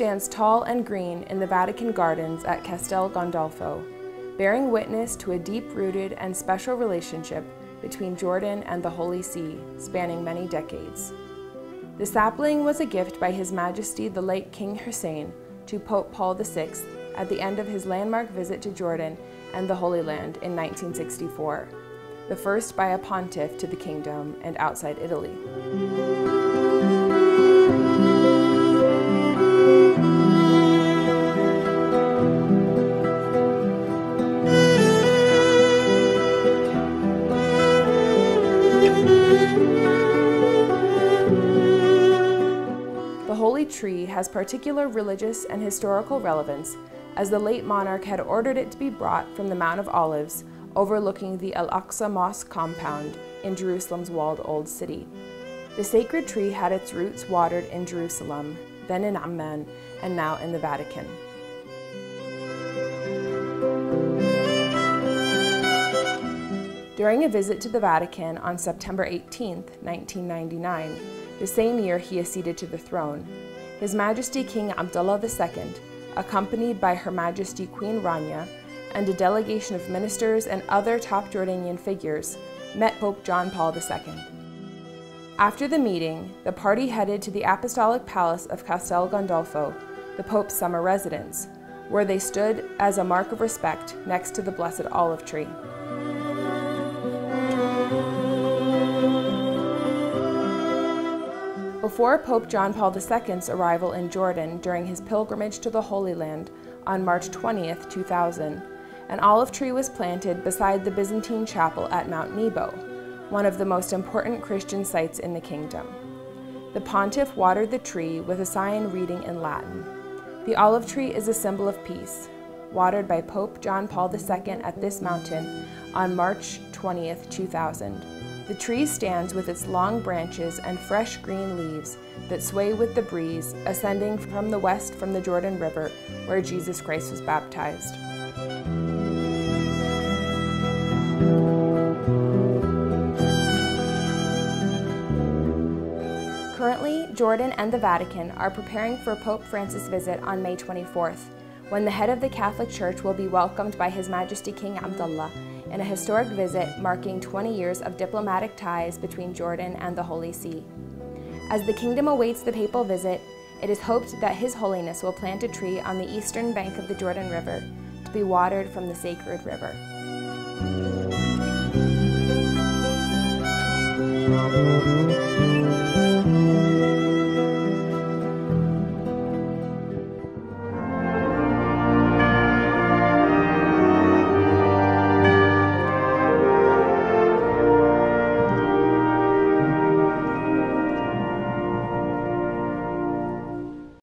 stands tall and green in the Vatican gardens at Castel Gandolfo, bearing witness to a deep-rooted and special relationship between Jordan and the Holy See, spanning many decades. The sapling was a gift by His Majesty the late King Hussein to Pope Paul VI at the end of his landmark visit to Jordan and the Holy Land in 1964, the first by a pontiff to the kingdom and outside Italy. The holy tree has particular religious and historical relevance, as the late monarch had ordered it to be brought from the Mount of Olives overlooking the Al-Aqsa Mosque compound in Jerusalem's walled Old City. The sacred tree had its roots watered in Jerusalem, then in Amman, and now in the Vatican. During a visit to the Vatican on September 18, 1999, the same year he acceded to the throne, His Majesty King Abdullah II, accompanied by Her Majesty Queen Rania and a delegation of ministers and other top Jordanian figures, met Pope John Paul II. After the meeting, the party headed to the Apostolic Palace of Castel Gandolfo, the Pope's summer residence, where they stood as a mark of respect next to the Blessed Olive Tree. Before Pope John Paul II's arrival in Jordan during his pilgrimage to the Holy Land on March 20, 2000, an olive tree was planted beside the Byzantine chapel at Mount Nebo, one of the most important Christian sites in the kingdom. The pontiff watered the tree with a sign reading in Latin. The olive tree is a symbol of peace, watered by Pope John Paul II at this mountain on March 20, 2000. The tree stands with its long branches and fresh green leaves that sway with the breeze, ascending from the west from the Jordan River, where Jesus Christ was baptized. Currently, Jordan and the Vatican are preparing for Pope Francis' visit on May 24th, when the head of the Catholic Church will be welcomed by His Majesty King Abdullah in a historic visit marking 20 years of diplomatic ties between Jordan and the Holy See. As the kingdom awaits the papal visit, it is hoped that His Holiness will plant a tree on the eastern bank of the Jordan River to be watered from the sacred river.